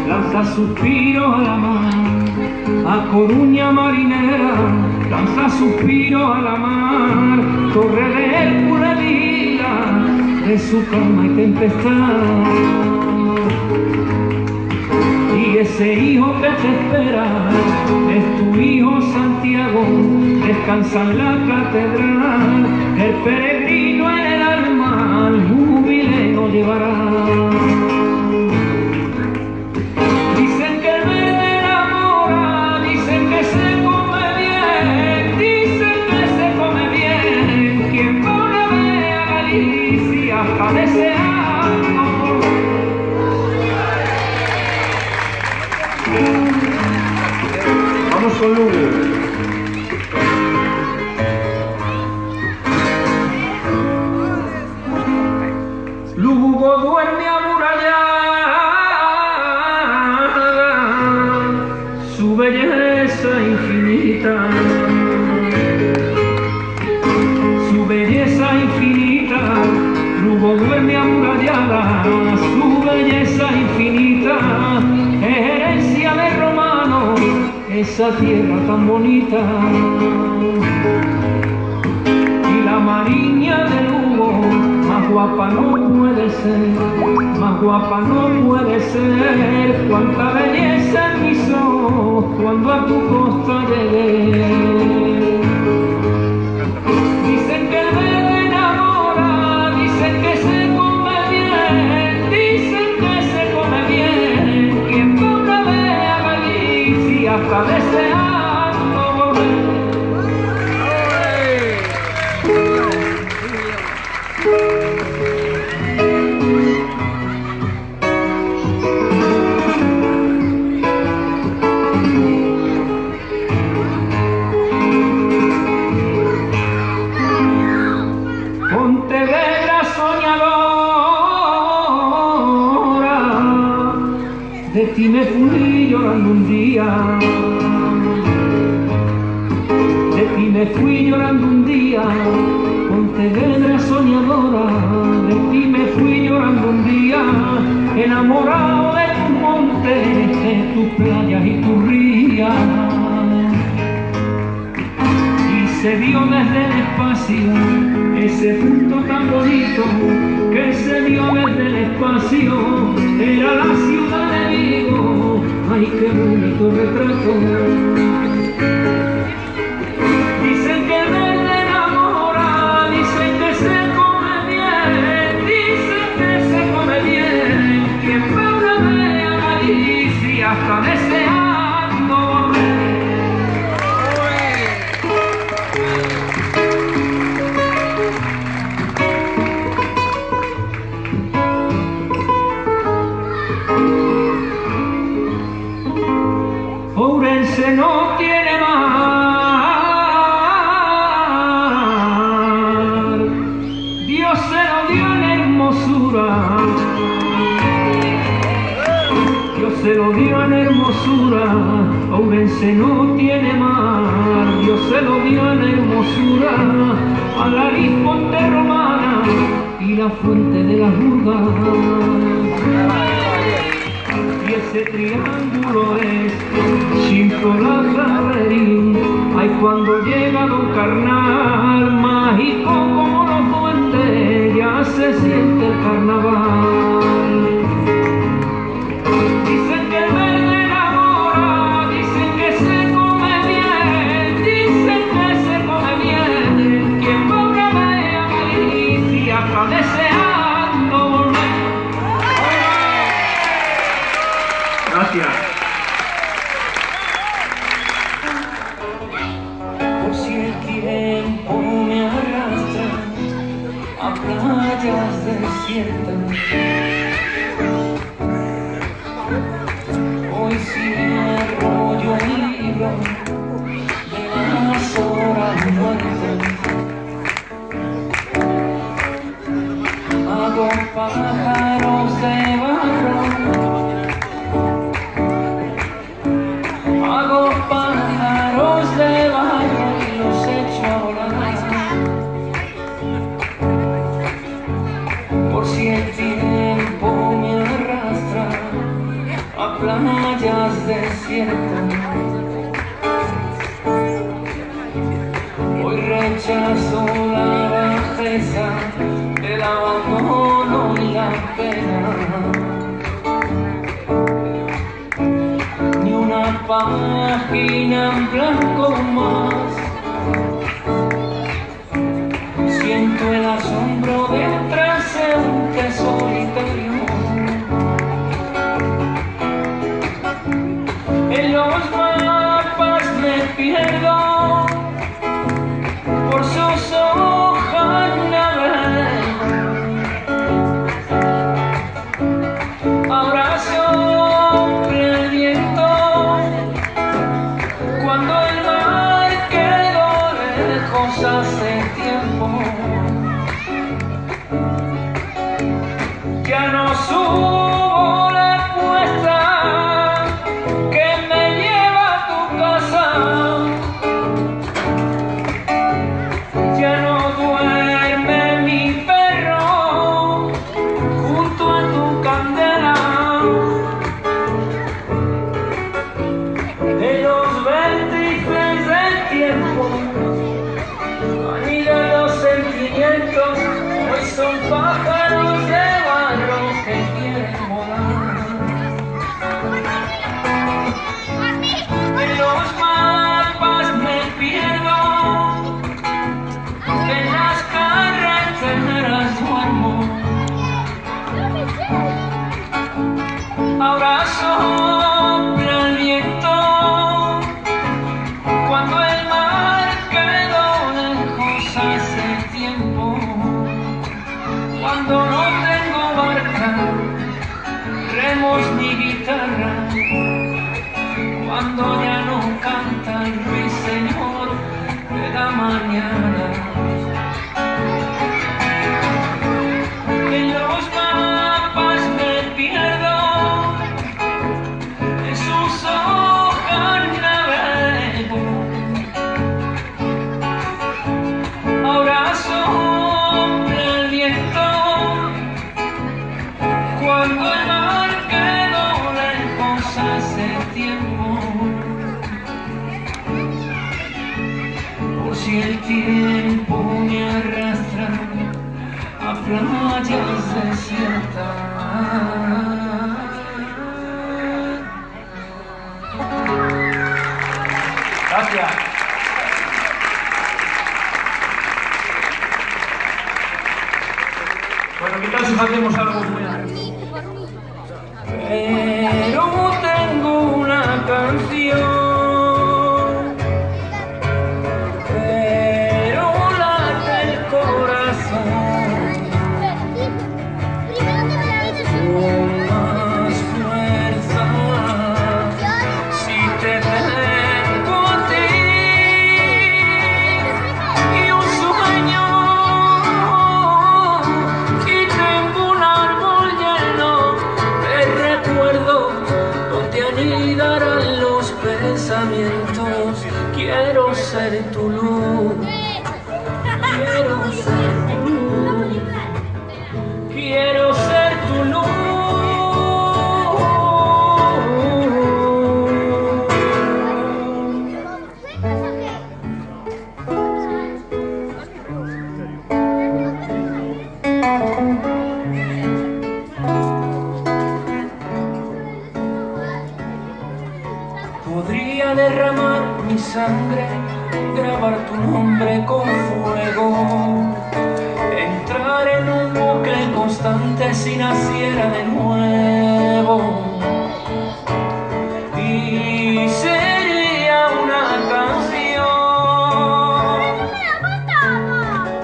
lanza suspiro a la mar, a Coruña marinera, lanza suspiro a la mar, torre de Hércules vida, de su calma y tempestad. Y ese hijo que te espera es tu hijo Santiago, descansa en la catedral, el peregrino en el alma al jubileo llevará. Dicen que el verde enamora, dicen que se come bien, dicen que se come bien, quien va una vez a Galicia hasta deseando volver. Vamos con Lugo. Lugo duerme amurallada, su belleza infinita, su belleza infinita. Lugo duerme amurallada, su belleza infinita, es herencia de romano, esa tierra tan bonita. Y la mariña de Lugo, más guapa no puede ser, más guapa no puede ser. Cuánta belleza en mis ojos cuando a tu costa llegué. Dicen que el verde enamora, dicen que se come bien, dicen que se come bien. Quien va una vez a Galicia hasta deseando volver. Pontevedra soñadora, de ti me fui llorando un día, de ti me fui llorando un día. Pontevedra soñadora, de ti me fui llorando un día, enamorado de tus montes, de tus playas y tus rías. Y se vio desde el espacio ese punto tan bonito, que se vio desde el espacio, era la ciudad de Vigo. Ay, qué bonito retrato. Dicen que el verde enamora, dicen que se come bien, dicen que se come bien. Quien va una vez a Galicia hasta deseando volver. Ourense no tiene mar, Dios se lo dio en hermosura, Dios se lo dio en hermosura. Ourense no tiene mar, Dios se lo dio en hermosura, a la Ponte romana y la fuente de las Burgas. Y ese triángulo es Chintola-Ferrerín. Ay, cuando llega Don Carnal, mágico como los duendes, ya se siente el carnaval. Dicen que el verde enamora, dicen que se come bien, dicen que se come bien. Quien va una vez a Galicia hasta deseando volver. Gracias. Por si el tiempo me arrastra a playas desiertas, hoy cierro yo el libro de las horas muertas. Hago pájaros de barro, hago pájaros de barro y los echo a volar. Por si el tiempo desierta. Hoy rechazo la bajeza, el abandono y la pena. Ni una página en blanco más. Siento el asombro de un transeúnte solitario. En los mapas me pierdo, por sus hojas navego. Abrazo el viento cuando el mar quedó lejos hace tiempo. Ya no subo la cuesta que me lleva a tu casa. Ya no duerme mi perro junto a tu candela. En los vértices del tiempo anidan los sentimientos. Hoy son pájaros de barro que quieren volar. En los mapas me pierdo, en las carreteras duermo. Abrazo el viento cuando el mar quedó lejos hace tiempo. Cuando no tengo barca, remos ni guitarra. Cuando ya no canta el ruiseñor de la mañana. En los mapas me pierdo, en sus hojas navego. Abrazo el viento cuando el mar quedó lejos hace tiempo. Por si el tiempo me arrastra a playas desiertas. Gracias. Bueno, ¿qué tal si hacemos algo bueno? Pero tengo una canción, pero late el corazón con más fuerza si te tengo a ti. Y un sueño, y tengo un árbol lleno de recuerdos donde anidarán los pensamientos. Quiero ser tu luz, quiero ser tu luz, quiero ser tu luz. Podría derramar mi sangre, grabar tu nombre con fuego, entrar en un bucle constante si naciera de nuevo. Y sería una canción,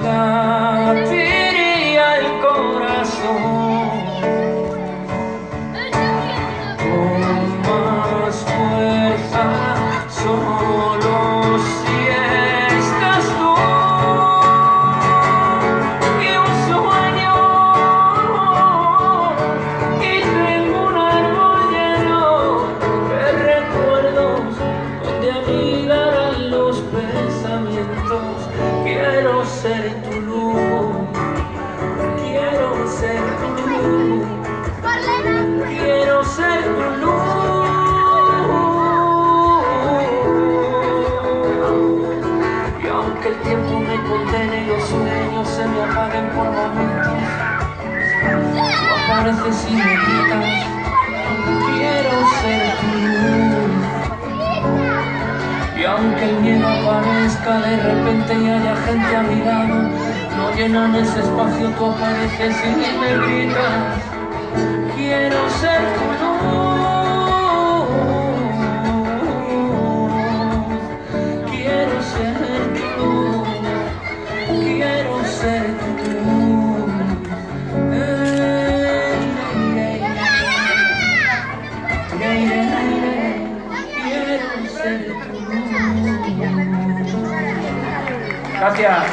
latiría el corazón con más fuerza. Solo si estás tú. Y un sueño, me apaguen por momentos. Tú apareces y me gritas, quiero ser tu luz. Y aunque el miedo aparezca de repente y haya gente a mi lado, no llenan ese espacio, tú apareces y me gritas, quiero ser tu luz, quiero ser tu luz, quiero ser tu luz. Quiero ser tu luz. Gracias.